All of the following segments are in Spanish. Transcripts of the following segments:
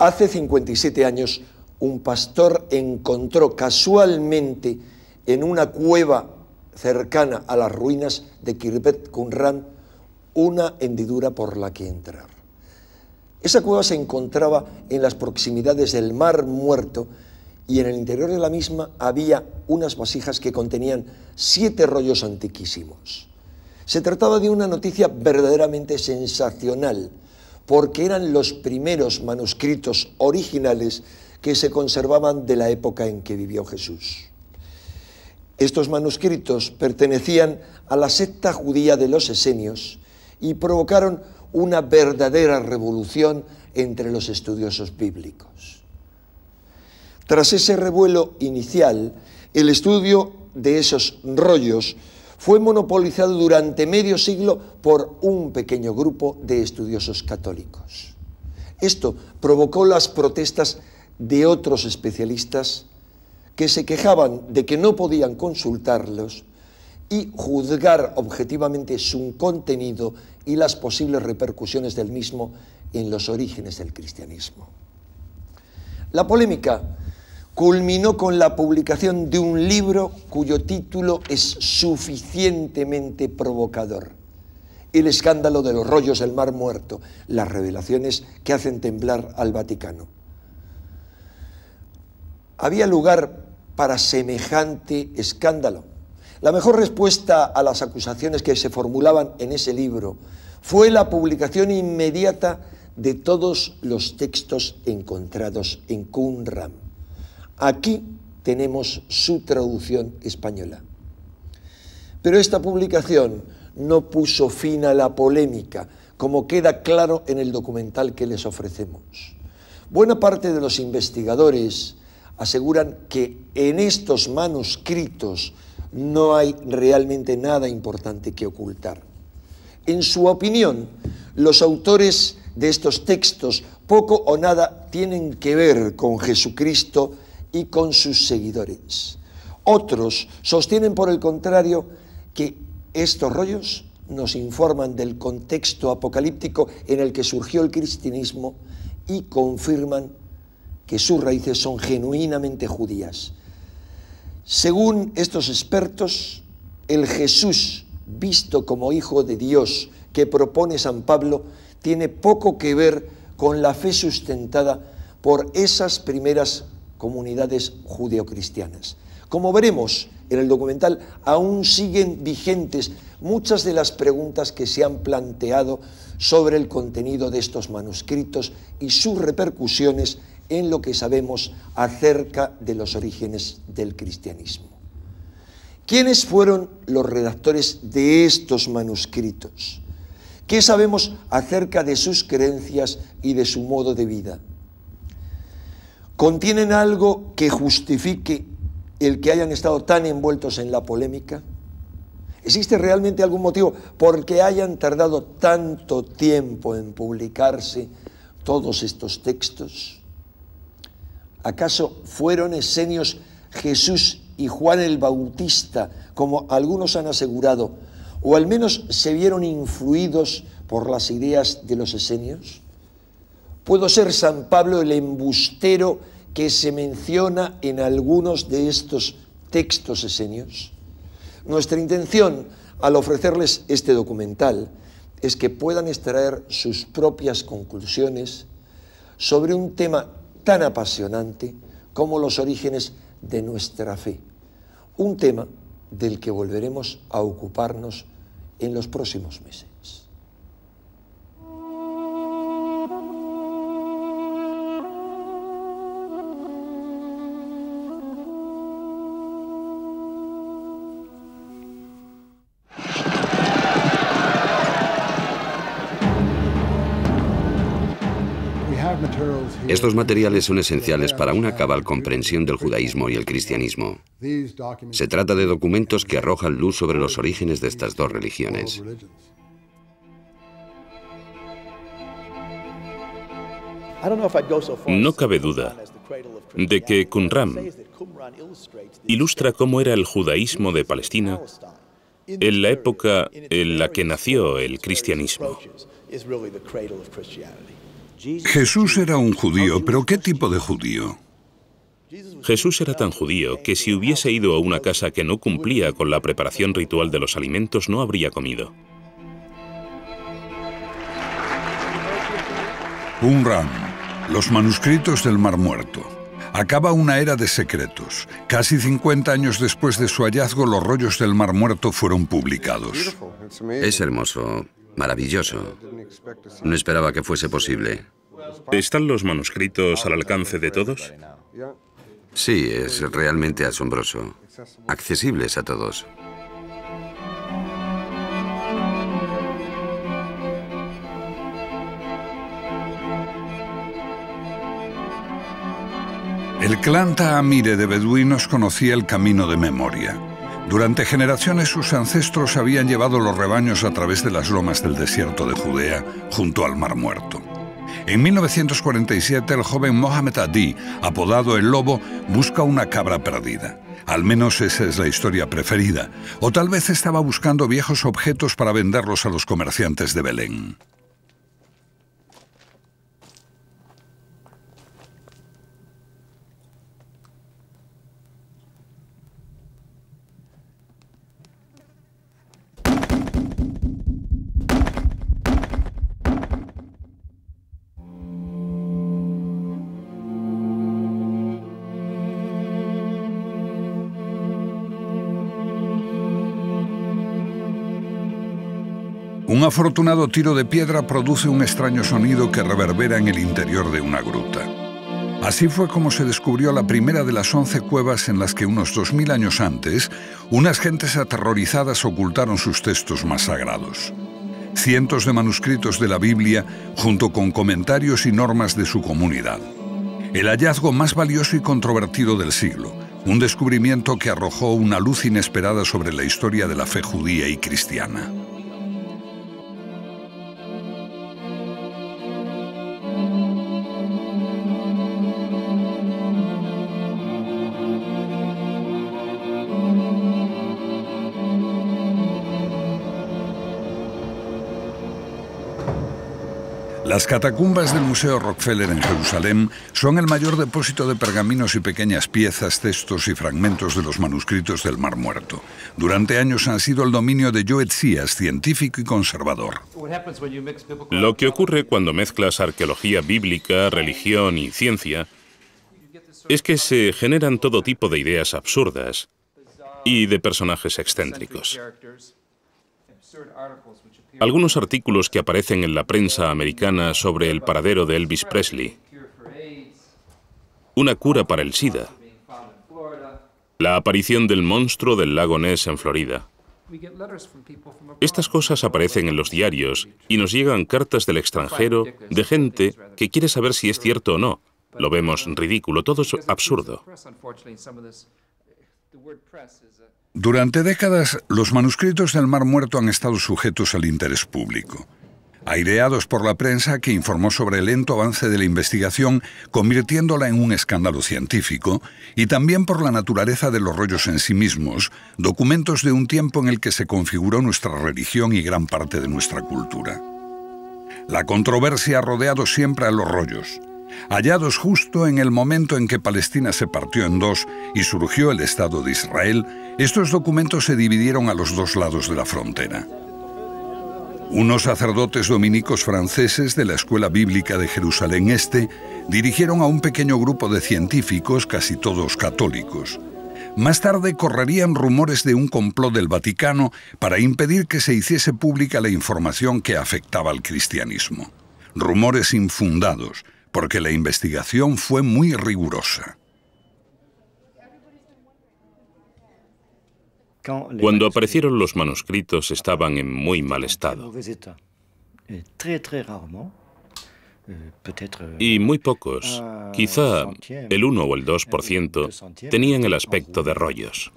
Hace 57 años, un pastor encontró casualmente en una cueva cercana a las ruinas de Khirbet Qumran una hendidura por la que entrar. Esa cueva se encontraba en las proximidades del Mar Muerto y en el interior de la misma había unas vasijas que contenían 7 rollos antiquísimos. Se trataba de una noticia verdaderamente sensacional, porque eran los primeros manuscritos originales que se conservaban de la época en que vivió Jesús. Estos manuscritos pertenecían a la secta judía de los esenios y provocaron una verdadera revolución entre los estudiosos bíblicos. Tras ese revuelo inicial, el estudio de esos rollos fue monopolizado durante medio siglo por un pequeño grupo de estudiosos católicos. Esto provocó las protestas de otros especialistas que se quejaban de que no podían consultarlos y juzgar objetivamente su contenido y las posibles repercusiones del mismo en los orígenes del cristianismo. La polémica culminó con la publicación de un libro cuyo título es suficientemente provocador: El escándalo de los rollos del Mar Muerto, las revelaciones que hacen temblar al Vaticano. ¿Había lugar para semejante escándalo? La mejor respuesta a las acusaciones que se formulaban en ese libro fue la publicación inmediata de todos los textos encontrados en Qumran. Aquí tenemos su traducción española. Pero esta publicación no puso fin a la polémica, como queda claro en el documental que les ofrecemos. Buena parte de los investigadores aseguran que en estos manuscritos no hay realmente nada importante que ocultar. En su opinión, los autores de estos textos poco o nada tienen que ver con Jesucristo y con sus seguidores. Otros sostienen, por el contrario, que estos rollos nos informan del contexto apocalíptico en el que surgió el cristianismo y confirman que sus raíces son genuinamente judías. Según estos expertos, el Jesús visto como Hijo de Dios que propone San Pablo tiene poco que ver con la fe sustentada por esas primeras comunidades judeocristianas. Como veremos en el documental, aún siguen vigentes muchas de las preguntas que se han planteado sobre el contenido de estos manuscritos y sus repercusiones en lo que sabemos acerca de los orígenes del cristianismo. ¿Quiénes fueron los redactores de estos manuscritos? ¿Qué sabemos acerca de sus creencias y de su modo de vida? ¿Contienen algo que justifique el que hayan estado tan envueltos en la polémica? ¿Existe realmente algún motivo por el que hayan tardado tanto tiempo en publicarse todos estos textos? ¿Acaso fueron esenios Jesús y Juan el Bautista, como algunos han asegurado, o al menos se vieron influidos por las ideas de los esenios? ¿Pudo ser San Pablo el embustero que se menciona en algunos de estos textos esenios? Nuestra intención al ofrecerles este documental es que puedan extraer sus propias conclusiones sobre un tema tan apasionante como los orígenes de nuestra fe, un tema del que volveremos a ocuparnos en los próximos meses. Estos materiales son esenciales para una cabal comprensión del judaísmo y el cristianismo. Se trata de documentos que arrojan luz sobre los orígenes de estas dos religiones. No cabe duda de que Qumran ilustra cómo era el judaísmo de Palestina en la época en la que nació el cristianismo. Jesús era un judío, pero ¿qué tipo de judío? Jesús era tan judío que si hubiese ido a una casa que no cumplía con la preparación ritual de los alimentos, no habría comido. Qumran, los manuscritos del Mar Muerto. Acaba una era de secretos. Casi 50 años después de su hallazgo, los rollos del Mar Muerto fueron publicados. Es hermoso, maravilloso. No esperaba que fuese posible. ¿Están los manuscritos al alcance de todos? Sí, es realmente asombroso. Accesibles a todos. El clan Taamire de beduinos conocía el camino de memoria. Durante generaciones sus ancestros habían llevado los rebaños a través de las lomas del desierto de Judea, junto al Mar Muerto. En 1947, el joven Mohamed Adi, apodado El Lobo, busca una cabra perdida. Al menos esa es la historia preferida. O tal vez estaba buscando viejos objetos para venderlos a los comerciantes de Belén. Un afortunado tiro de piedra produce un extraño sonido que reverbera en el interior de una gruta. Así fue como se descubrió la primera de las 11 cuevas en las que unos 2000 años antes, unas gentes aterrorizadas ocultaron sus textos más sagrados. Cientos de manuscritos de la Biblia, junto con comentarios y normas de su comunidad. El hallazgo más valioso y controvertido del siglo, un descubrimiento que arrojó una luz inesperada sobre la historia de la fe judía y cristiana. Las catacumbas del Museo Rockefeller en Jerusalén son el mayor depósito de pergaminos y pequeñas piezas, textos y fragmentos de los manuscritos del Mar Muerto. Durante años han sido el dominio de Joe Tzias, científico y conservador. Lo que ocurre cuando mezclas arqueología bíblica, religión y ciencia es que se generan todo tipo de ideas absurdas y de personajes excéntricos. Algunos artículos que aparecen en la prensa americana sobre el paradero de Elvis Presley, una cura para el SIDA, la aparición del monstruo del lago Ness en Florida. Estas cosas aparecen en los diarios y nos llegan cartas del extranjero de gente que quiere saber si es cierto o no. Lo vemos ridículo, todo es absurdo. Durante décadas, los manuscritos del Mar Muerto han estado sujetos al interés público. Aireados por la prensa que informó sobre el lento avance de la investigación, convirtiéndola en un escándalo científico, y también por la naturaleza de los rollos en sí mismos, documentos de un tiempo en el que se configuró nuestra religión y gran parte de nuestra cultura. La controversia ha rodeado siempre a los rollos. Hallados justo en el momento en que Palestina se partió en dos y surgió el Estado de Israel, estos documentos se dividieron a los dos lados de la frontera. Unos sacerdotes dominicos franceses de la Escuela Bíblica de Jerusalén Este dirigieron a un pequeño grupo de científicos, casi todos católicos. Más tarde correrían rumores de un complot del Vaticano para impedir que se hiciese pública la información que afectaba al cristianismo. Rumores infundados, porque la investigación fue muy rigurosa. Cuando aparecieron los manuscritos estaban en muy mal estado. Y muy pocos, quizá el 1 o el 2%, tenían el aspecto de rollos.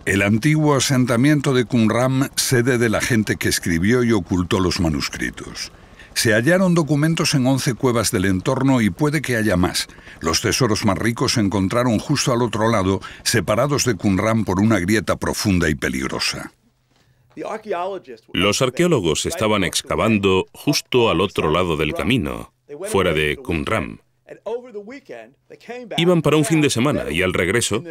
El antiguo asentamiento de Qumran, sede de la gente que escribió y ocultó los manuscritos. Se hallaron documentos en 11 cuevas del entorno y puede que haya más. Los tesoros más ricos se encontraron justo al otro lado, separados de Qumran por una grieta profunda y peligrosa. Los arqueólogos estaban excavando justo al otro lado del camino, fuera de Qumran. Iban para un fin de semana y al regreso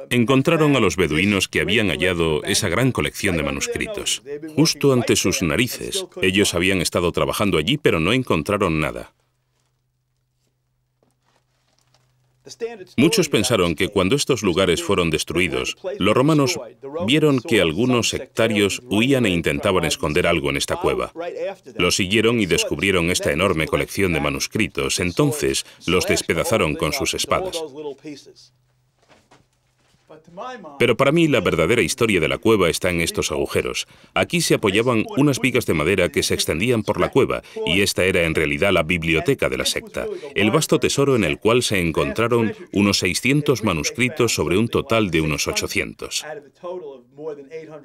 encontraron a los beduinos que habían hallado esa gran colección de manuscritos. Justo ante sus narices. Ellos habían estado trabajando allí, pero no encontraron nada. Muchos pensaron que cuando estos lugares fueron destruidos, los romanos vieron que algunos sectarios huían e intentaban esconder algo en esta cueva. Los siguieron y descubrieron esta enorme colección de manuscritos. Entonces los despedazaron con sus espadas. Pero para mí la verdadera historia de la cueva está en estos agujeros. Aquí se apoyaban unas vigas de madera que se extendían por la cueva, y esta era en realidad la biblioteca de la secta, el vasto tesoro en el cual se encontraron unos 600 manuscritos sobre un total de unos 800.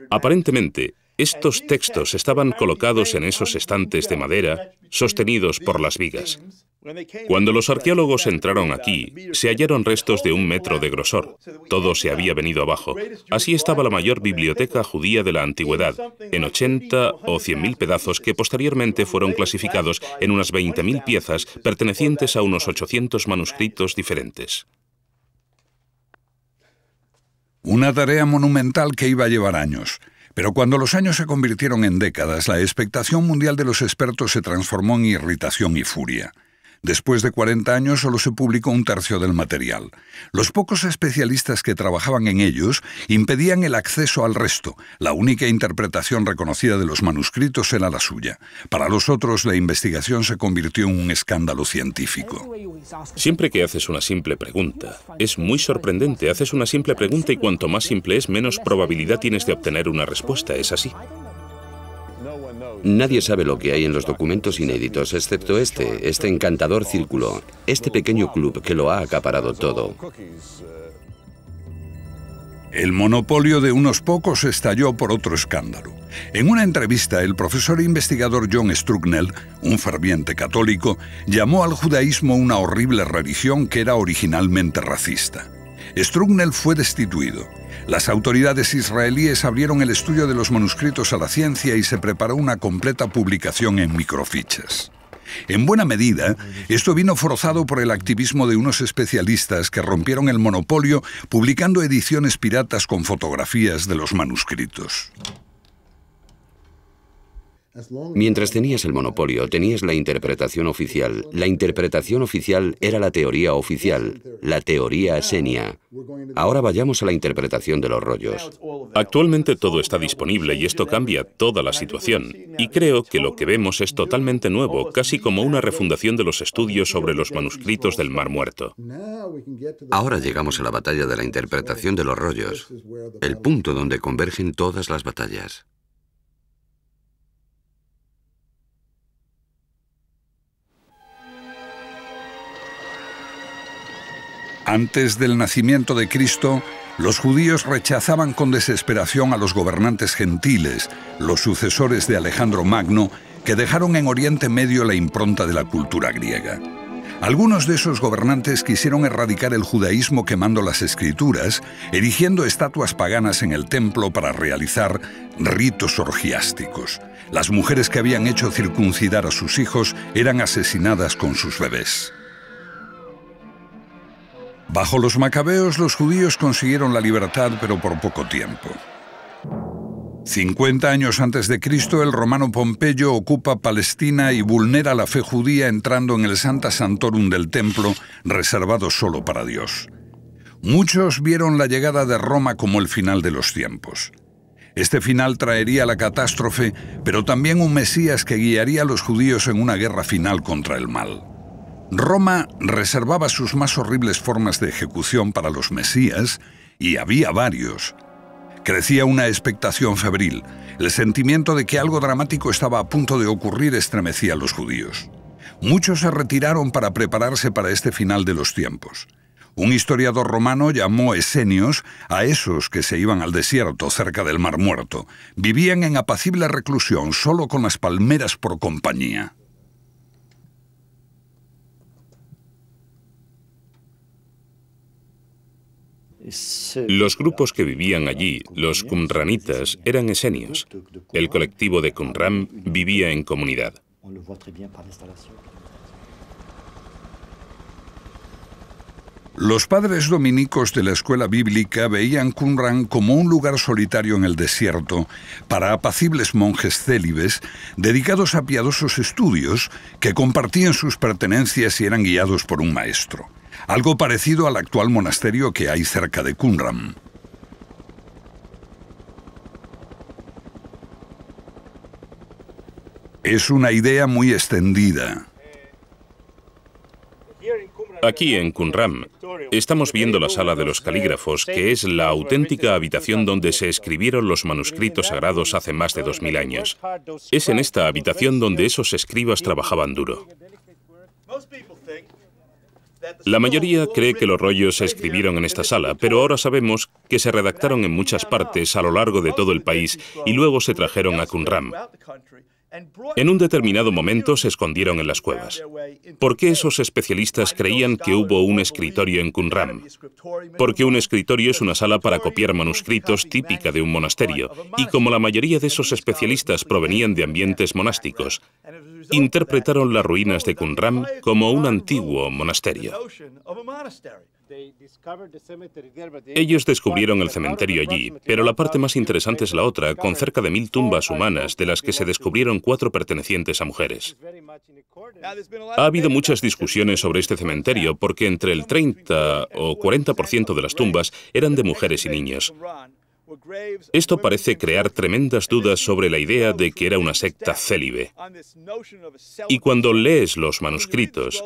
Aparentemente, estos textos estaban colocados en esos estantes de madera, sostenidos por las vigas. Cuando los arqueólogos entraron aquí, se hallaron restos de 1 metro de grosor. Todo se había venido abajo. Así estaba la mayor biblioteca judía de la antigüedad, en 80 o 100.000 pedazos que posteriormente fueron clasificados en unas 20.000 piezas pertenecientes a unos 800 manuscritos diferentes. Una tarea monumental que iba a llevar años. Pero cuando los años se convirtieron en décadas, la expectación mundial de los expertos se transformó en irritación y furia. Después de 40 años solo se publicó 1/3 del material. Los pocos especialistas que trabajaban en ellos impedían el acceso al resto. La única interpretación reconocida de los manuscritos era la suya. Para los otros, la investigación se convirtió en un escándalo científico. Siempre que haces una simple pregunta, es muy sorprendente. Haces una simple pregunta y cuanto más simple es, menos probabilidad tienes de obtener una respuesta. ¿Es así? Nadie sabe lo que hay en los documentos inéditos, excepto este encantador círculo, este pequeño club que lo ha acaparado todo. El monopolio de unos pocos estalló por otro escándalo. En una entrevista, el profesor e investigador John Strugnell, un ferviente católico, llamó al judaísmo una horrible religión que era originalmente racista. Strugnell fue destituido. Las autoridades israelíes abrieron el estudio de los manuscritos a la ciencia y se preparó una completa publicación en microfichas. En buena medida, esto vino forzado por el activismo de unos especialistas que rompieron el monopolio publicando ediciones piratas con fotografías de los manuscritos. Mientras tenías el monopolio, tenías la interpretación oficial. La interpretación oficial era la teoría oficial, la teoría Xenia. Ahora vayamos a la interpretación de los rollos. Actualmente todo está disponible y esto cambia toda la situación. Y creo que lo que vemos es totalmente nuevo, casi como una refundación de los estudios sobre los manuscritos del Mar Muerto. Ahora llegamos a la batalla de la interpretación de los rollos, el punto donde convergen todas las batallas. Antes del nacimiento de Cristo, los judíos rechazaban con desesperación a los gobernantes gentiles, los sucesores de Alejandro Magno, que dejaron en Oriente Medio la impronta de la cultura griega. Algunos de esos gobernantes quisieron erradicar el judaísmo quemando las escrituras, erigiendo estatuas paganas en el templo para realizar ritos orgiásticos. Las mujeres que habían hecho circuncidar a sus hijos eran asesinadas con sus bebés. Bajo los macabeos, los judíos consiguieron la libertad, pero por poco tiempo. 50 años antes de Cristo, el romano Pompeyo ocupa Palestina y vulnera la fe judía entrando en el Sancta Sanctorum del templo, reservado solo para Dios. Muchos vieron la llegada de Roma como el final de los tiempos. Este final traería la catástrofe, pero también un Mesías que guiaría a los judíos en una guerra final contra el mal. Roma reservaba sus más horribles formas de ejecución para los mesías, y había varios. Crecía una expectación febril. El sentimiento de que algo dramático estaba a punto de ocurrir estremecía a los judíos. Muchos se retiraron para prepararse para este final de los tiempos. Un historiador romano llamó esenios a esos que se iban al desierto cerca del Mar Muerto. Vivían en apacible reclusión, solo con las palmeras por compañía. Los grupos que vivían allí, los qumranitas, eran esenios. El colectivo de Qumran vivía en comunidad. Los padres dominicos de la escuela bíblica veían Qumran como un lugar solitario en el desierto para apacibles monjes célibes dedicados a piadosos estudios que compartían sus pertenencias y eran guiados por un maestro. Algo parecido al actual monasterio que hay cerca de Qumran. Es una idea muy extendida. Aquí en Qumran estamos viendo la sala de los calígrafos, que es la auténtica habitación donde se escribieron los manuscritos sagrados hace más de 2000 años. Es en esta habitación donde esos escribas trabajaban duro. La mayoría cree que los rollos se escribieron en esta sala, pero ahora sabemos que se redactaron en muchas partes a lo largo de todo el país y luego se trajeron a Qumran. En un determinado momento se escondieron en las cuevas. ¿Por qué esos especialistas creían que hubo un escritorio en Qumran? Porque un escritorio es una sala para copiar manuscritos típica de un monasterio, y como la mayoría de esos especialistas provenían de ambientes monásticos, interpretaron las ruinas de Qumran como un antiguo monasterio. Ellos descubrieron el cementerio allí, pero la parte más interesante es la otra, con cerca de 1000 tumbas humanas, de las que se descubrieron 4 pertenecientes a mujeres. Ha habido muchas discusiones sobre este cementerio, porque entre el 30 o 40% de las tumbas eran de mujeres y niños. Esto parece crear tremendas dudas sobre la idea de que era una secta célibe. Y cuando lees los manuscritos,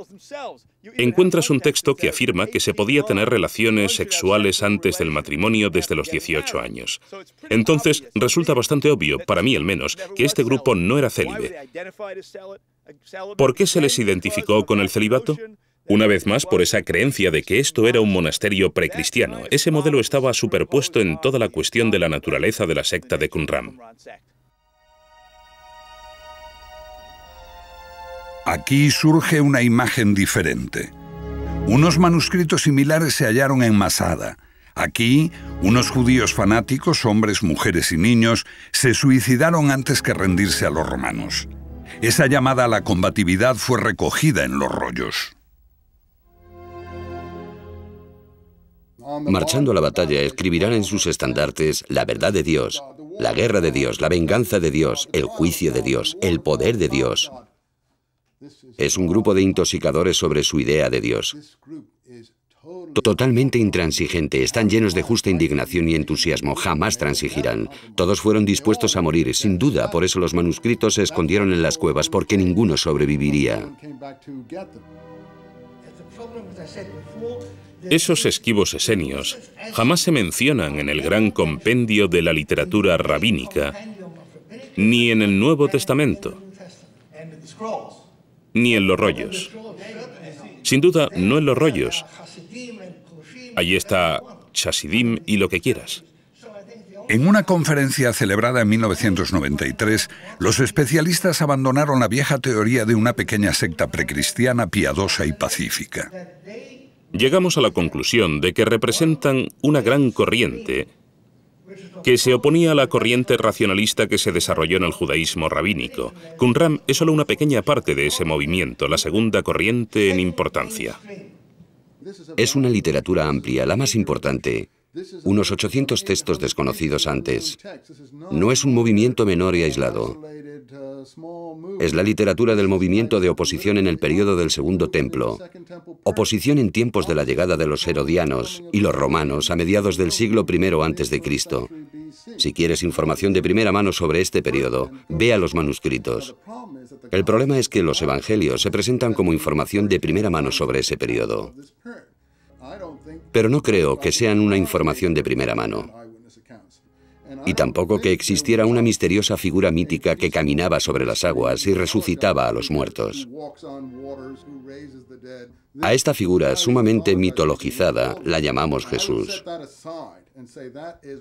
encuentras un texto que afirma que se podía tener relaciones sexuales antes del matrimonio desde los 18 años. Entonces, resulta bastante obvio, para mí al menos, que este grupo no era célibe. ¿Por qué se les identificó con el celibato? Una vez más, por esa creencia de que esto era un monasterio precristiano. Ese modelo estaba superpuesto en toda la cuestión de la naturaleza de la secta de Qumran. Aquí surge una imagen diferente. Unos manuscritos similares se hallaron en Masada. Aquí, unos judíos fanáticos, hombres, mujeres y niños, se suicidaron antes que rendirse a los romanos. Esa llamada a la combatividad fue recogida en los rollos. Marchando a la batalla, escribirán en sus estandartes la verdad de Dios, la guerra de Dios, la venganza de Dios, el juicio de Dios, el poder de Dios. Es un grupo de intoxicadores sobre su idea de Dios. Totalmente intransigente, están llenos de justa indignación y entusiasmo, jamás transigirán. Todos fueron dispuestos a morir, sin duda, por eso los manuscritos se escondieron en las cuevas, porque ninguno sobreviviría. Esos esquivos esenios jamás se mencionan en el gran compendio de la literatura rabínica, ni en el Nuevo Testamento, ni en los rollos. Sin duda, no en los rollos. Allí está Chasidim y lo que quieras. En una conferencia celebrada en 1993, los especialistas abandonaron la vieja teoría de una pequeña secta precristiana piadosa y pacífica. Llegamos a la conclusión de que representan una gran corriente que se oponía a la corriente racionalista que se desarrolló en el judaísmo rabínico. Qumran es solo una pequeña parte de ese movimiento, la segunda corriente en importancia. Es una literatura amplia, la más importante. Unos 800 textos desconocidos antes. No es un movimiento menor y aislado. Es la literatura del movimiento de oposición en el período del Segundo Templo. Oposición en tiempos de la llegada de los herodianos y los romanos a mediados del siglo I a.C. Si quieres información de primera mano sobre este periodo, ve a los manuscritos. El problema es que los evangelios se presentan como información de primera mano sobre ese periodo. Pero no creo que sean una información de primera mano. Y tampoco que existiera una misteriosa figura mítica que caminaba sobre las aguas y resucitaba a los muertos. A esta figura sumamente mitologizada la llamamos Jesús.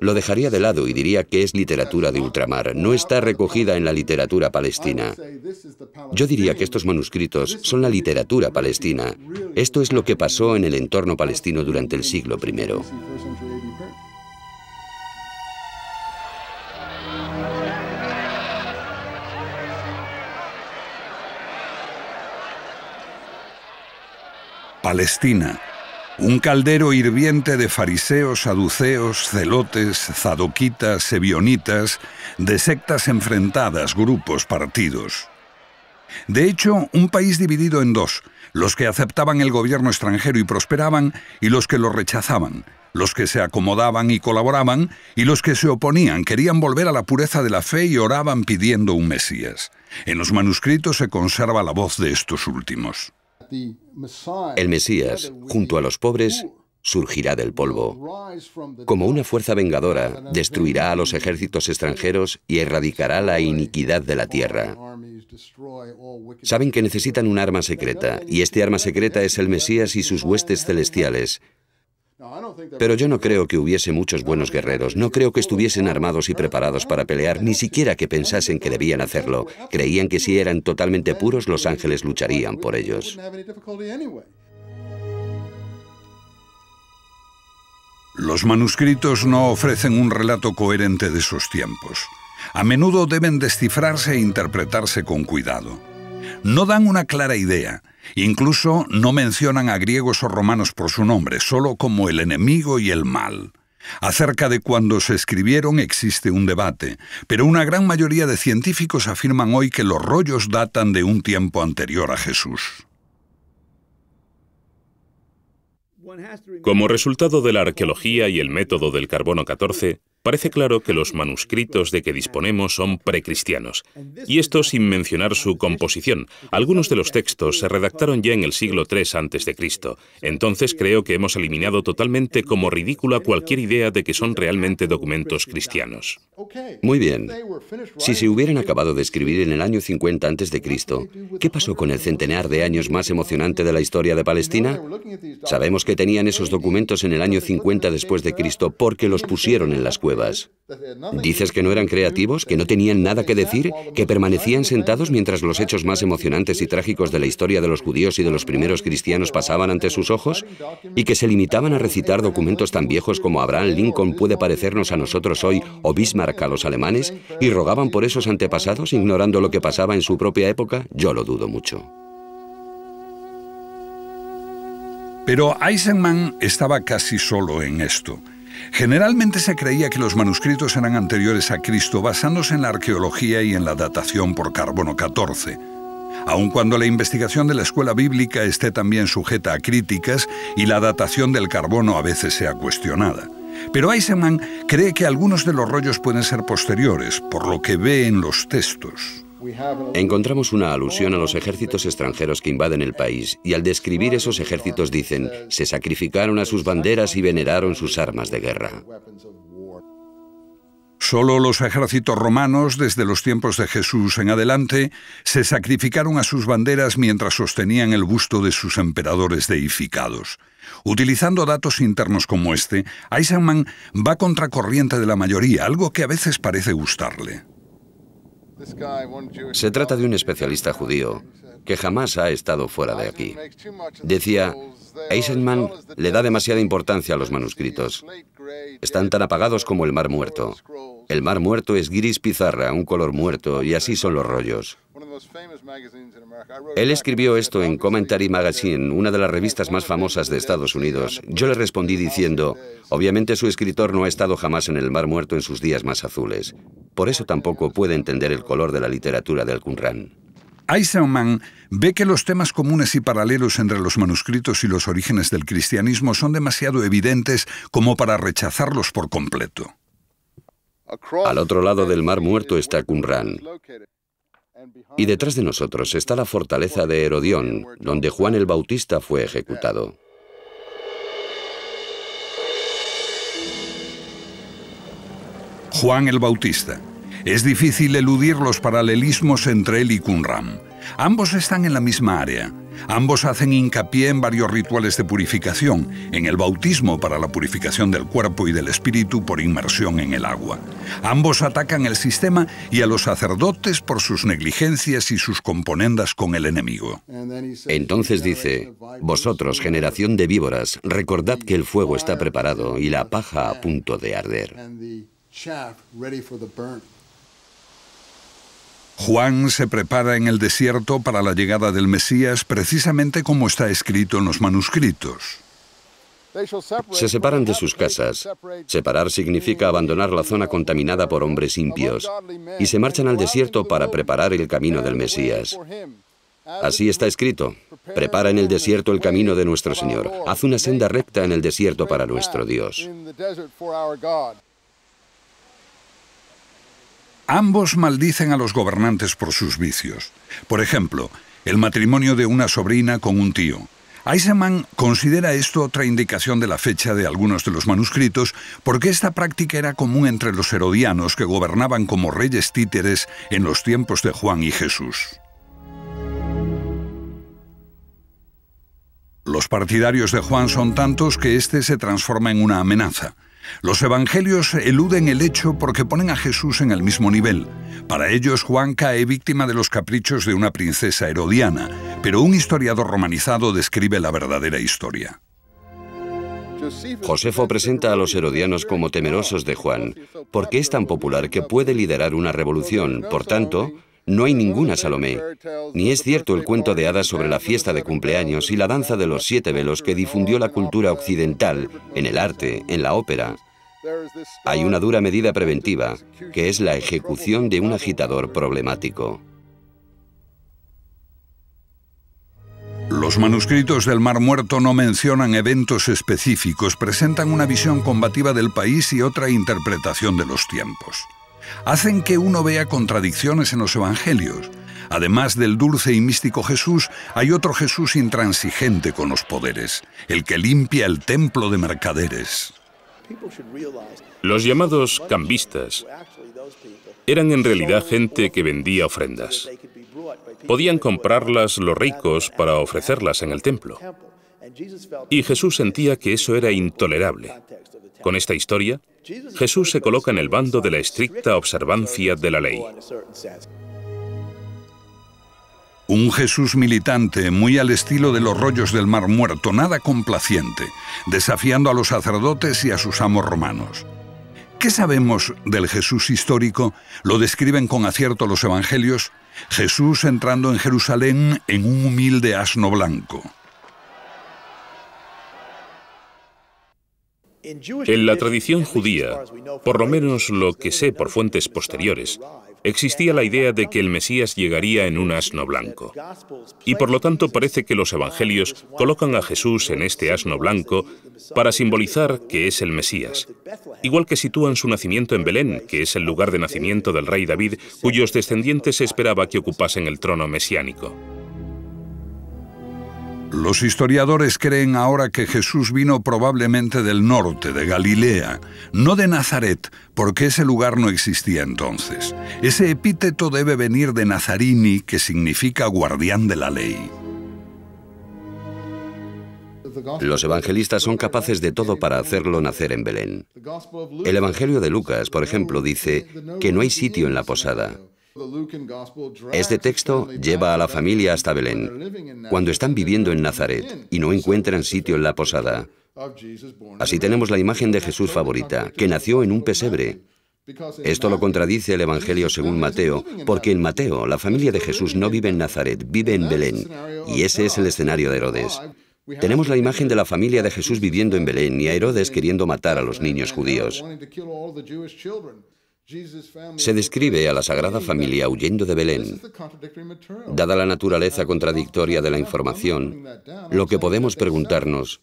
Lo dejaría de lado y diría que es literatura de ultramar, no está recogida en la literatura palestina. Yo diría que estos manuscritos son la literatura palestina. Esto es lo que pasó en el entorno palestino durante el siglo I. Palestina. Un caldero hirviente de fariseos, saduceos, celotes, zadoquitas, sebionitas, de sectas enfrentadas, grupos, partidos. De hecho, un país dividido en dos, los que aceptaban el gobierno extranjero y prosperaban, y los que lo rechazaban, los que se acomodaban y colaboraban, y los que se oponían, querían volver a la pureza de la fe y oraban pidiendo un Mesías. En los manuscritos se conserva la voz de estos últimos. El Mesías, junto a los pobres, surgirá del polvo. Como una fuerza vengadora, destruirá a los ejércitos extranjeros y erradicará la iniquidad de la tierra. Saben que necesitan un arma secreta, y este arma secreta es el Mesías y sus huestes celestiales. Pero yo no creo que hubiese muchos buenos guerreros, no creo que estuviesen armados y preparados para pelear, ni siquiera que pensasen que debían hacerlo. Creían que si eran totalmente puros, los ángeles lucharían por ellos. Los manuscritos no ofrecen un relato coherente de esos tiempos. A menudo deben descifrarse e interpretarse con cuidado. No dan una clara idea. Incluso no mencionan a griegos o romanos por su nombre, solo como el enemigo y el mal. Acerca de cuándo se escribieron existe un debate, pero una gran mayoría de científicos afirman hoy que los rollos datan de un tiempo anterior a Jesús. Como resultado de la arqueología y el método del carbono 14, parece claro que los manuscritos de que disponemos son precristianos, y esto sin mencionar su composición. Algunos de los textos se redactaron ya en el siglo III a.C., entonces creo que hemos eliminado totalmente como ridícula cualquier idea de que son realmente documentos cristianos. Muy bien. Si se hubieran acabado de escribir en el año 50 a.C., ¿qué pasó con el centenar de años más emocionante de la historia de Palestina? Sabemos que tenían esos documentos en el año 50 después de Cristo porque los pusieron en las cuevas. ¿Dices que no eran creativos, que no tenían nada que decir, que permanecían sentados mientras los hechos más emocionantes y trágicos de la historia de los judíos y de los primeros cristianos pasaban ante sus ojos? ¿Y que se limitaban a recitar documentos tan viejos como Abraham Lincoln puede parecernos a nosotros hoy o Bismarck a los alemanes? ¿Y rogaban por esos antepasados, ignorando lo que pasaba en su propia época? Yo lo dudo mucho. Pero Eisenman estaba casi solo en esto. Generalmente se creía que los manuscritos eran anteriores a Cristo basándose en la arqueología y en la datación por carbono 14. Aun cuando la investigación de la escuela bíblica esté también sujeta a críticas y la datación del carbono a veces sea cuestionada. Pero Eisenman cree que algunos de los rollos pueden ser posteriores, por lo que ve en los textos. Encontramos una alusión a los ejércitos extranjeros que invaden el país, y al describir esos ejércitos dicen, se sacrificaron a sus banderas y veneraron sus armas de guerra. Solo los ejércitos romanos, desde los tiempos de Jesús en adelante, se sacrificaron a sus banderas mientras sostenían el busto de sus emperadores deificados. Utilizando datos internos como este, Eisenman va contracorriente de la mayoría, algo que a veces parece gustarle. Se trata de un especialista judío que jamás ha estado fuera de aquí. Decía, Eisenman le da demasiada importancia a los manuscritos. Están tan apagados como el Mar Muerto. El Mar Muerto es gris pizarra, un color muerto, y así son los rollos. Él escribió esto en Commentary Magazine, una de las revistas más famosas de Estados Unidos. Yo le respondí diciendo, obviamente su escritor no ha estado jamás en el Mar Muerto en sus días más azules. Por eso tampoco puede entender el color de la literatura del Qumran. Eisenman ve que los temas comunes y paralelos entre los manuscritos y los orígenes del cristianismo son demasiado evidentes como para rechazarlos por completo. Al otro lado del Mar Muerto está Qumran. Y detrás de nosotros está la fortaleza de Herodión, donde Juan el Bautista fue ejecutado. Juan el Bautista. Es difícil eludir los paralelismos entre él y Qumran. Ambos están en la misma área. Ambos hacen hincapié en varios rituales de purificación, en el bautismo para la purificación del cuerpo y del espíritu por inmersión en el agua. Ambos atacan el sistema y a los sacerdotes por sus negligencias y sus componendas con el enemigo. Entonces dice, vosotros, generación de víboras, recordad que el fuego está preparado y la paja a punto de arder. Juan se prepara en el desierto para la llegada del Mesías, precisamente como está escrito en los manuscritos. Se separan de sus casas. Separar significa abandonar la zona contaminada por hombres impios, y se marchan al desierto para preparar el camino del Mesías. Así está escrito: prepara en el desierto el camino de nuestro Señor. Haz una senda recta en el desierto para nuestro Dios. Ambos maldicen a los gobernantes por sus vicios. Por ejemplo, el matrimonio de una sobrina con un tío. Eisenman considera esto otra indicación de la fecha de algunos de los manuscritos, porque esta práctica era común entre los herodianos, que gobernaban como reyes títeres en los tiempos de Juan y Jesús. Los partidarios de Juan son tantos que éste se transforma en una amenaza. Los evangelios eluden el hecho porque ponen a Jesús en el mismo nivel. Para ellos, Juan cae víctima de los caprichos de una princesa herodiana, pero un historiador romanizado describe la verdadera historia. Josefo presenta a los herodianos como temerosos de Juan, porque es tan popular que puede liderar una revolución. Por tanto, no hay ninguna Salomé, ni es cierto el cuento de hadas sobre la fiesta de cumpleaños y la danza de los 7 velos que difundió la cultura occidental en el arte, en la ópera. Hay una dura medida preventiva, que es la ejecución de un agitador problemático. Los manuscritos del Mar Muerto no mencionan eventos específicos, presentan una visión combativa del país y otra interpretación de los tiempos. Hacen que uno vea contradicciones en los evangelios. Además del dulce y místico Jesús, hay otro Jesús intransigente con los poderes, el que limpia el templo de mercaderes. Los llamados cambistas eran en realidad gente que vendía ofrendas. Podían comprarlas los ricos para ofrecerlas en el templo. Y Jesús sentía que eso era intolerable. Con esta historia, Jesús se coloca en el bando de la estricta observancia de la ley. Un Jesús militante, muy al estilo de los rollos del Mar Muerto, nada complaciente, desafiando a los sacerdotes y a sus amos romanos. ¿Qué sabemos del Jesús histórico? Lo describen con acierto los evangelios. Jesús entrando en Jerusalén en un humilde asno blanco. En la tradición judía, por lo menos lo que sé por fuentes posteriores, existía la idea de que el Mesías llegaría en un asno blanco. Y por lo tanto parece que los evangelios colocan a Jesús en este asno blanco para simbolizar que es el Mesías. Igual que sitúan su nacimiento en Belén, que es el lugar de nacimiento del rey David, cuyos descendientes se esperaba que ocupasen el trono mesiánico. Los historiadores creen ahora que Jesús vino probablemente del norte, de Galilea, no de Nazaret, porque ese lugar no existía entonces. Ese epíteto debe venir de Nazarini, que significa guardián de la ley. Los evangelistas son capaces de todo para hacerlo nacer en Belén. El Evangelio de Lucas, por ejemplo, dice que no hay sitio en la posada. Este texto lleva a la familia hasta Belén, cuando están viviendo en Nazaret y no encuentran sitio en la posada. Así tenemos la imagen de Jesús favorita, que nació en un pesebre. Esto lo contradice el Evangelio según Mateo, porque en Mateo la familia de Jesús no vive en Nazaret, vive en Belén, y ese es el escenario de Herodes. Tenemos la imagen de la familia de Jesús viviendo en Belén y a Herodes queriendo matar a los niños judíos. Se describe a la Sagrada Familia huyendo de Belén. Dada la naturaleza contradictoria de la información, lo que podemos preguntarnos,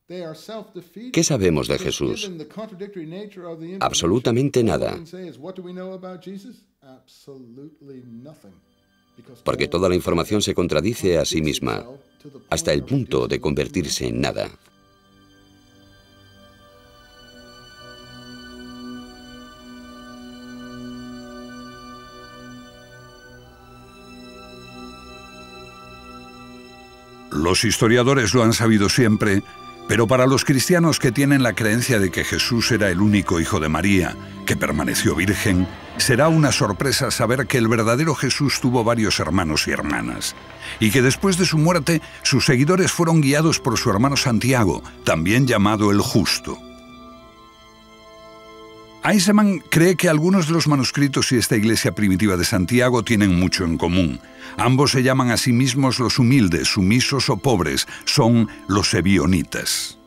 ¿qué sabemos de Jesús? Absolutamente nada. Porque toda la información se contradice a sí misma, hasta el punto de convertirse en nada. Los historiadores lo han sabido siempre, pero para los cristianos que tienen la creencia de que Jesús era el único hijo de María, que permaneció virgen, será una sorpresa saber que el verdadero Jesús tuvo varios hermanos y hermanas, y que después de su muerte, sus seguidores fueron guiados por su hermano Santiago, también llamado el Justo. Eisenman cree que algunos de los manuscritos y esta iglesia primitiva de Santiago tienen mucho en común. Ambos se llaman a sí mismos los humildes, sumisos o pobres. Son los ebionitas.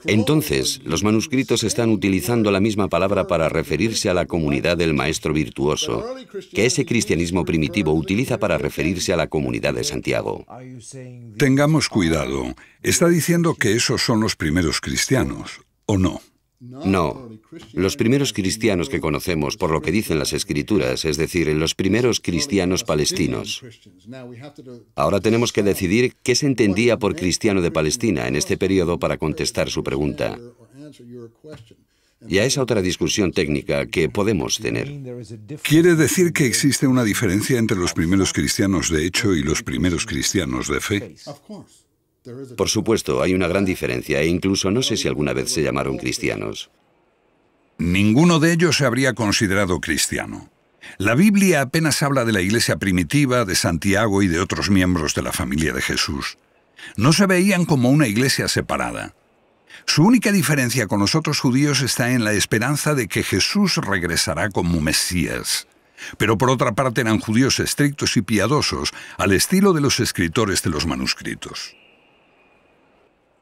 Entonces, los manuscritos están utilizando la misma palabra para referirse a la comunidad del maestro virtuoso, que ese cristianismo primitivo utiliza para referirse a la comunidad de Santiago. Tengamos cuidado. ¿Está diciendo que esos son los primeros cristianos, o no? No, los primeros cristianos que conocemos, por lo que dicen las Escrituras, es decir, los primeros cristianos palestinos. Ahora tenemos que decidir qué se entendía por cristiano de Palestina en este periodo para contestar su pregunta. Y a esa otra discusión técnica que podemos tener. ¿Quiere decir que existe una diferencia entre los primeros cristianos de hecho y los primeros cristianos de fe? Por supuesto, hay una gran diferencia e incluso no sé si alguna vez se llamaron cristianos. Ninguno de ellos se habría considerado cristiano. La Biblia apenas habla de la iglesia primitiva, de Santiago y de otros miembros de la familia de Jesús. No se veían como una iglesia separada. Su única diferencia con los otros judíos está en la esperanza de que Jesús regresará como Mesías. Pero por otra parte eran judíos estrictos y piadosos, al estilo de los escritores de los manuscritos.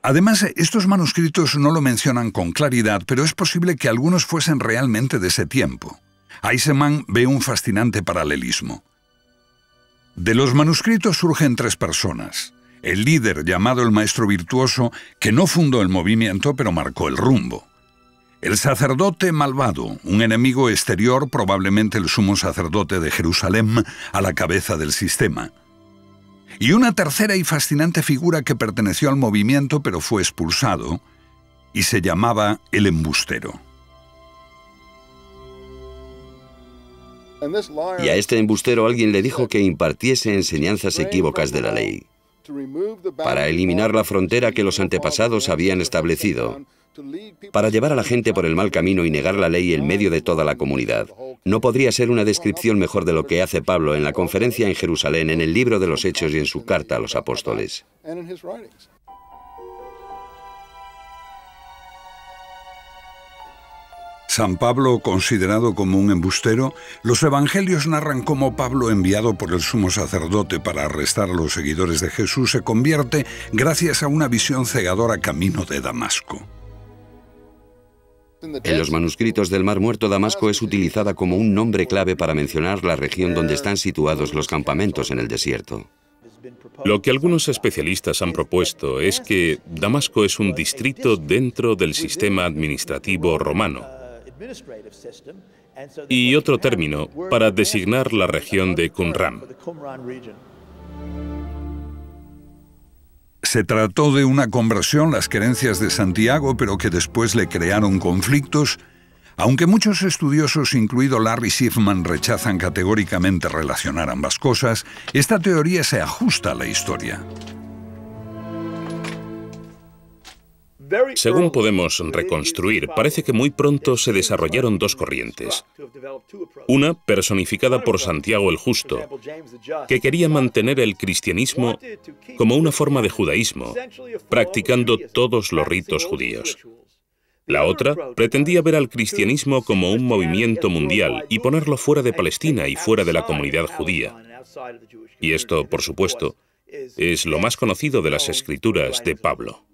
Además, estos manuscritos no lo mencionan con claridad, pero es posible que algunos fuesen realmente de ese tiempo. Eisenman ve un fascinante paralelismo. De los manuscritos surgen tres personas. El líder, llamado el maestro virtuoso, que no fundó el movimiento, pero marcó el rumbo. El sacerdote malvado, un enemigo exterior, probablemente el sumo sacerdote de Jerusalén, a la cabeza del sistema. Y una tercera y fascinante figura que perteneció al movimiento pero fue expulsado y se llamaba el embustero. Y a este embustero alguien le dijo que impartiese enseñanzas equívocas de la ley, para eliminar la frontera que los antepasados habían establecido, para llevar a la gente por el mal camino y negar la ley en medio de toda la comunidad. No podría ser una descripción mejor de lo que hace Pablo en la conferencia en Jerusalén, en el libro de los Hechos y en su carta a los apóstoles. San Pablo, considerado como un embustero, los evangelios narran cómo Pablo, enviado por el sumo sacerdote para arrestar a los seguidores de Jesús, se convierte gracias a una visión cegadora camino de Damasco. En los manuscritos del Mar Muerto, Damasco es utilizada como un nombre clave para mencionar la región donde están situados los campamentos en el desierto. Lo que algunos especialistas han propuesto es que Damasco es un distrito dentro del sistema administrativo romano y otro término para designar la región de Qumran. Se trató de una conversión, las creencias de Santiago, pero que después le crearon conflictos, aunque muchos estudiosos, incluido Larry Schiffman, rechazan categóricamente relacionar ambas cosas. Esta teoría se ajusta a la historia. Según podemos reconstruir, parece que muy pronto se desarrollaron dos corrientes. Una, personificada por Santiago el Justo, que quería mantener el cristianismo como una forma de judaísmo, practicando todos los ritos judíos. La otra pretendía ver al cristianismo como un movimiento mundial y ponerlo fuera de Palestina y fuera de la comunidad judía. Y esto, por supuesto, es lo más conocido de las escrituras de Pablo.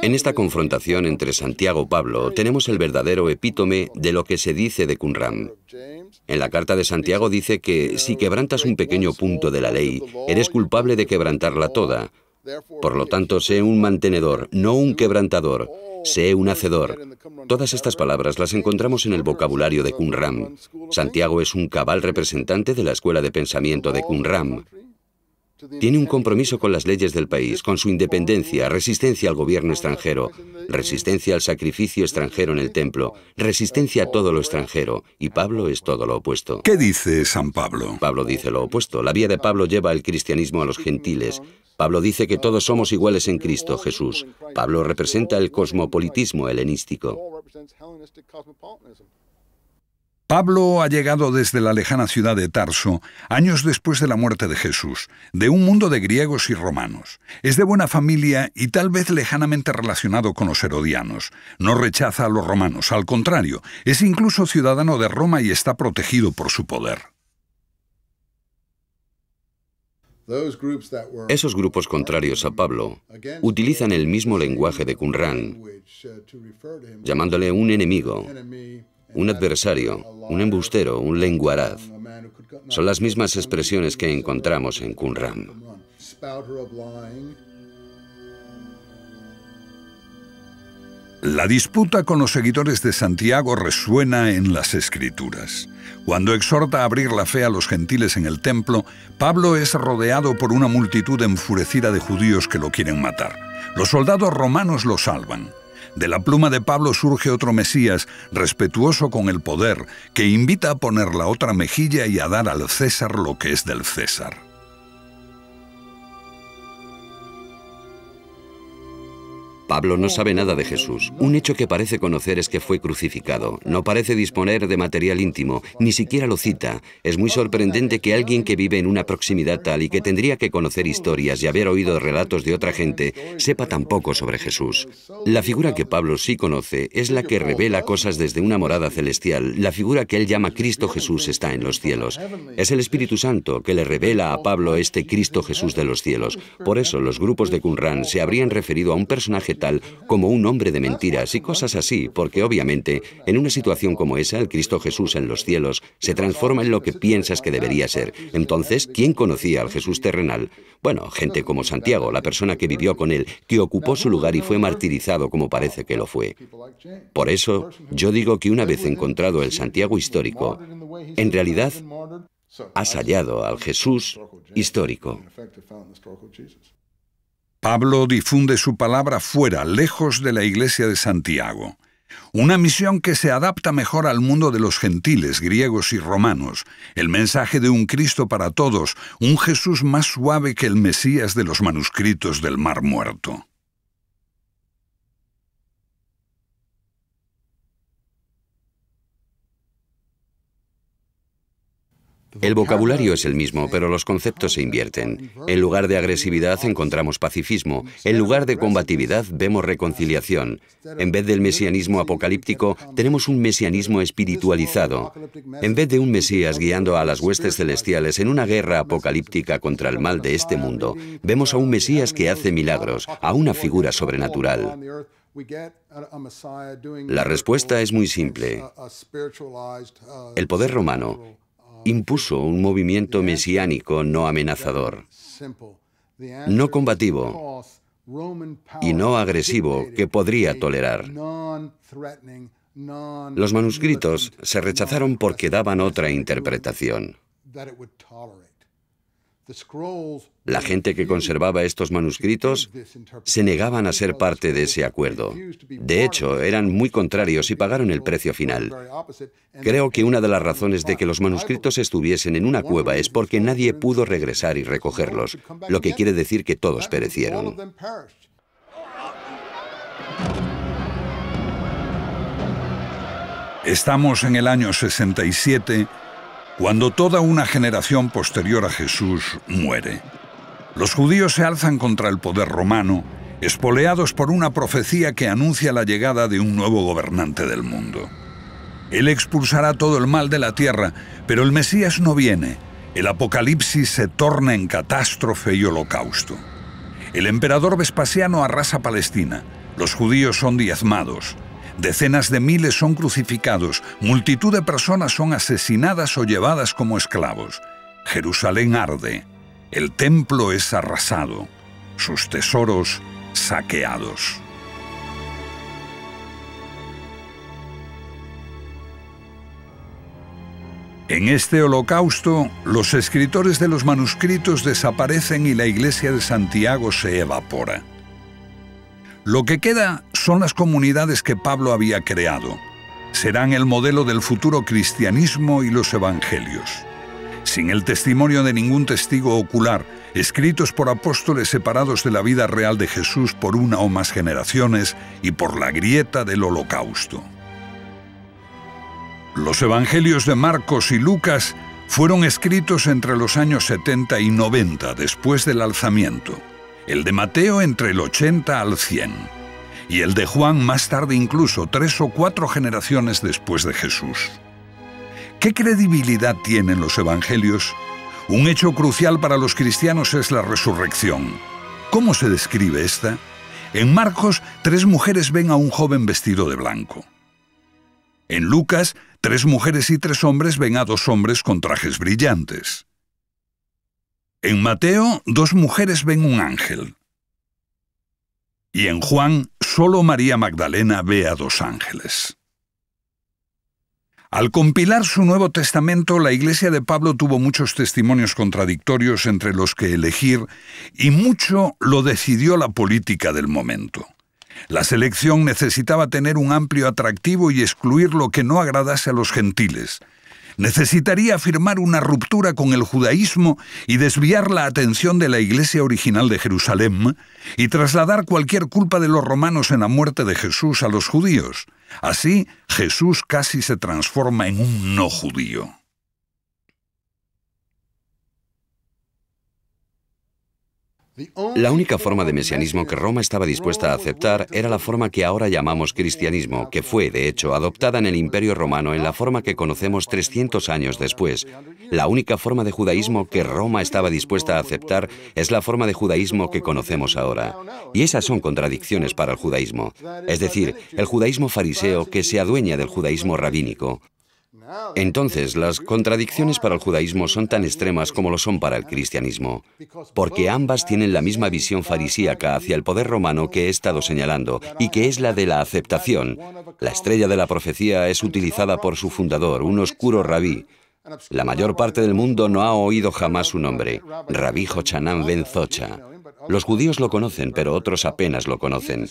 En esta confrontación entre Santiago y Pablo tenemos el verdadero epítome de lo que se dice de Qumran. En la carta de Santiago dice que si quebrantas un pequeño punto de la ley, eres culpable de quebrantarla toda. Por lo tanto, sé un mantenedor, no un quebrantador. Sé un hacedor. Todas estas palabras las encontramos en el vocabulario de Qumran. Santiago es un cabal representante de la escuela de pensamiento de Qumran. Tiene un compromiso con las leyes del país, con su independencia, resistencia al gobierno extranjero, resistencia al sacrificio extranjero en el templo, resistencia a todo lo extranjero, y Pablo es todo lo opuesto. ¿Qué dice San Pablo? Pablo dice lo opuesto. La vía de Pablo lleva el cristianismo a los gentiles. Pablo dice que todos somos iguales en Cristo Jesús. Pablo representa el cosmopolitismo helenístico. Pablo ha llegado desde la lejana ciudad de Tarso, años después de la muerte de Jesús, de un mundo de griegos y romanos. Es de buena familia y tal vez lejanamente relacionado con los herodianos. No rechaza a los romanos, al contrario, es incluso ciudadano de Roma y está protegido por su poder. Esos grupos contrarios a Pablo utilizan el mismo lenguaje de Qumran, llamándole un enemigo, un adversario, un embustero, un lenguaraz. Son las mismas expresiones que encontramos en Qumran. La disputa con los seguidores de Santiago resuena en las Escrituras. Cuando exhorta a abrir la fe a los gentiles en el templo, Pablo es rodeado por una multitud enfurecida de judíos que lo quieren matar. Los soldados romanos lo salvan. De la pluma de Pablo surge otro Mesías, respetuoso con el poder, que invita a poner la otra mejilla y a dar al César lo que es del César. Pablo no sabe nada de Jesús. Un hecho que parece conocer es que fue crucificado. No parece disponer de material íntimo, ni siquiera lo cita. Es muy sorprendente que alguien que vive en una proximidad tal y que tendría que conocer historias y haber oído relatos de otra gente, sepa tan poco sobre Jesús. La figura que Pablo sí conoce es la que revela cosas desde una morada celestial. La figura que él llama Cristo Jesús está en los cielos. Es el Espíritu Santo que le revela a Pablo este Cristo Jesús de los cielos. Por eso los grupos de Qumran se habrían referido a un personaje tal como un hombre de mentiras y cosas así, porque obviamente en una situación como esa el Cristo Jesús en los cielos se transforma en lo que piensas que debería ser. Entonces, ¿quién conocía al Jesús terrenal? Bueno, gente como Santiago, la persona que vivió con él, que ocupó su lugar y fue martirizado como parece que lo fue. Por eso, yo digo que una vez encontrado el Santiago histórico, en realidad has hallado al Jesús histórico. Pablo difunde su palabra fuera, lejos de la iglesia de Santiago. Una misión que se adapta mejor al mundo de los gentiles, griegos y romanos. El mensaje de un Cristo para todos, un Jesús más suave que el Mesías de los manuscritos del Mar Muerto. El vocabulario es el mismo, pero los conceptos se invierten. En lugar de agresividad encontramos pacifismo. En lugar de combatividad vemos reconciliación. En vez del mesianismo apocalíptico, tenemos un mesianismo espiritualizado. En vez de un Mesías guiando a las huestes celestiales en una guerra apocalíptica contra el mal de este mundo, vemos a un Mesías que hace milagros, a una figura sobrenatural. La respuesta es muy simple. El poder romano impuso un movimiento mesiánico no amenazador, no combativo y no agresivo que podría tolerar. Los manuscritos se rechazaron porque daban otra interpretación. La gente que conservaba estos manuscritos se negaban a ser parte de ese acuerdo. De hecho, eran muy contrarios y pagaron el precio final. Creo que una de las razones de que los manuscritos estuviesen en una cueva es porque nadie pudo regresar y recogerlos, lo que quiere decir que todos perecieron. Estamos en el año 67, cuando toda una generación posterior a Jesús muere. Los judíos se alzan contra el poder romano, espoleados por una profecía que anuncia la llegada de un nuevo gobernante del mundo. Él expulsará todo el mal de la tierra, pero el Mesías no viene. El Apocalipsis se torna en catástrofe y holocausto. El emperador Vespasiano arrasa Palestina. Los judíos son diezmados. Decenas de miles son crucificados. Multitud de personas son asesinadas o llevadas como esclavos. Jerusalén arde. El templo es arrasado. Sus tesoros saqueados. En este holocausto, los escritores de los manuscritos desaparecen y la iglesia de Santiago se evapora. Lo que queda son las comunidades que Pablo había creado. Serán el modelo del futuro cristianismo y los evangelios. Sin el testimonio de ningún testigo ocular, escritos por apóstoles separados de la vida real de Jesús por una o más generaciones y por la grieta del holocausto. Los evangelios de Marcos y Lucas fueron escritos entre los años 70 y 90 después del alzamiento, el de Mateo entre el 80 al 100, y el de Juan más tarde incluso 3 o 4 generaciones después de Jesús. ¿Qué credibilidad tienen los evangelios? Un hecho crucial para los cristianos es la resurrección. ¿Cómo se describe esta? En Marcos, 3 mujeres ven a un joven vestido de blanco. En Lucas, 3 mujeres y 3 hombres ven a 2 hombres con trajes brillantes. En Mateo, 2 mujeres ven un ángel. Y en Juan, solo María Magdalena ve a 2 ángeles. Al compilar su Nuevo Testamento, la Iglesia de Pablo tuvo muchos testimonios contradictorios entre los que elegir, y mucho lo decidió la política del momento. La selección necesitaba tener un amplio atractivo y excluir lo que no agradase a los gentiles. Necesitaría afirmar una ruptura con el judaísmo y desviar la atención de la iglesia original de Jerusalén y trasladar cualquier culpa de los romanos en la muerte de Jesús a los judíos. Así, Jesús casi se transforma en un no judío. La única forma de mesianismo que Roma estaba dispuesta a aceptar era la forma que ahora llamamos cristianismo, que fue, de hecho, adoptada en el Imperio Romano en la forma que conocemos 300 años después. La única forma de judaísmo que Roma estaba dispuesta a aceptar es la forma de judaísmo que conocemos ahora. Y esas son contradicciones para el judaísmo. Es decir, el judaísmo fariseo que se adueña del judaísmo rabínico. Entonces, las contradicciones para el judaísmo son tan extremas como lo son para el cristianismo, porque ambas tienen la misma visión farisíaca hacia el poder romano que he estado señalando, y que es la de la aceptación. La estrella de la profecía es utilizada por su fundador, un oscuro rabí. La mayor parte del mundo no ha oído jamás su nombre, Rabí Jochanan ben Zocha. Los judíos lo conocen, pero otros apenas lo conocen.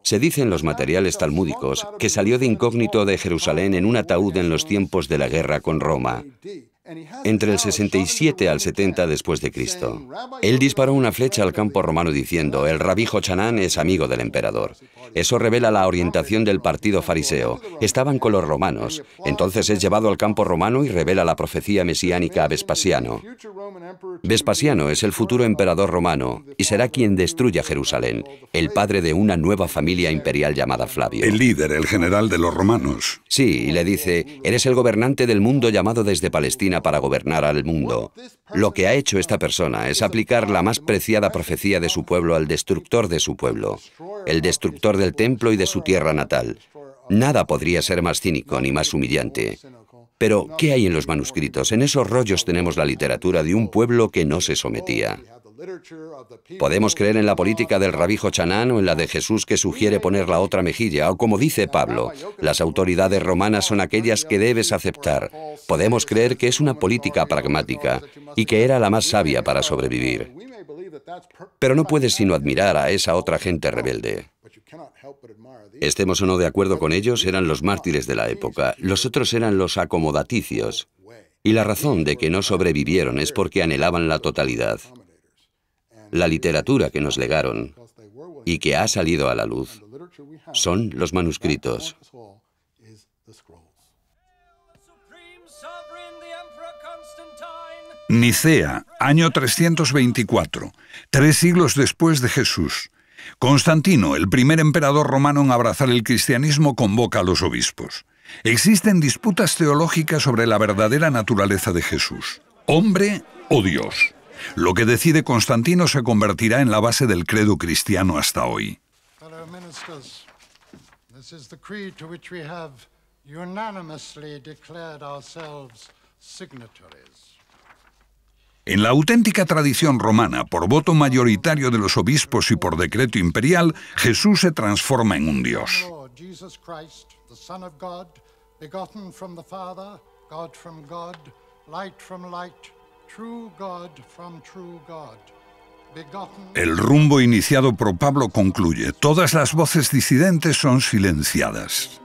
Se dice en los materiales talmúdicos que salió de incógnito de Jerusalén en un ataúd en los tiempos de la guerra con Roma, entre el 67 al 70 después de Cristo. Él disparó una flecha al campo romano diciendo: el rabí Jochanan es amigo del emperador. Eso revela la orientación del partido fariseo. Estaban con los romanos. Entonces es llevado al campo romano y revela la profecía mesiánica a Vespasiano. Vespasiano es el futuro emperador romano y será quien destruya Jerusalén, el padre de una nueva familia imperial llamada Flavio. El líder, el general de los romanos. Sí, y le dice: eres el gobernante del mundo llamado desde Palestina para gobernar al mundo. Lo que ha hecho esta persona es aplicar la más preciada profecía de su pueblo al destructor de su pueblo, el destructor del templo y de su tierra natal. Nada podría ser más cínico ni más humillante. Pero, ¿qué hay en los manuscritos? En esos rollos tenemos la literatura de un pueblo que no se sometía. Podemos creer en la política del rabí Jochanan o en la de Jesús que sugiere poner la otra mejilla, o como dice Pablo, las autoridades romanas son aquellas que debes aceptar. Podemos creer que es una política pragmática y que era la más sabia para sobrevivir. Pero no puedes sino admirar a esa otra gente rebelde. Estemos o no de acuerdo con ellos, eran los mártires de la época. Los otros eran los acomodaticios. Y la razón de que no sobrevivieron es porque anhelaban la totalidad. La literatura que nos legaron y que ha salido a la luz son los manuscritos. Nicea, año 324, 3 siglos después de Jesús. Constantino, el primer emperador romano en abrazar el cristianismo, convoca a los obispos. Existen disputas teológicas sobre la verdadera naturaleza de Jesús, hombre o Dios. Lo que decide Constantino se convertirá en la base del credo cristiano hasta hoy. En la auténtica tradición romana, por voto mayoritario de los obispos y por decreto imperial, Jesús se transforma en un Dios. El rumbo iniciado por Pablo concluye: todas las voces disidentes son silenciadas.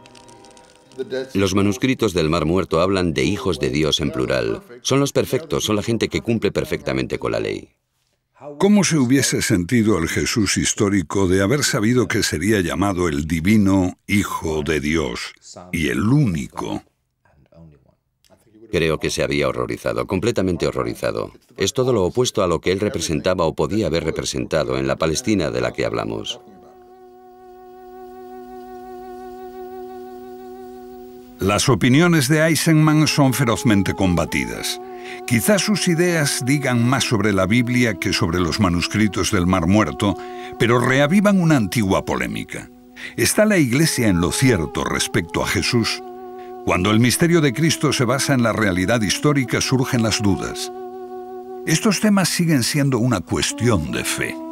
Los manuscritos del Mar Muerto hablan de hijos de Dios en plural. Son los perfectos, son la gente que cumple perfectamente con la ley. ¿Cómo se hubiese sentido el Jesús histórico de haber sabido que sería llamado el divino Hijo de Dios y el único? Creo que se había horrorizado, completamente horrorizado. Es todo lo opuesto a lo que él representaba o podía haber representado en la Palestina de la que hablamos. Las opiniones de Eisenman son ferozmente combatidas. Quizás sus ideas digan más sobre la Biblia que sobre los manuscritos del Mar Muerto, pero reavivan una antigua polémica. ¿Está la Iglesia en lo cierto respecto a Jesús? Cuando el misterio de Cristo se basa en la realidad histórica, surgen las dudas. Estos temas siguen siendo una cuestión de fe.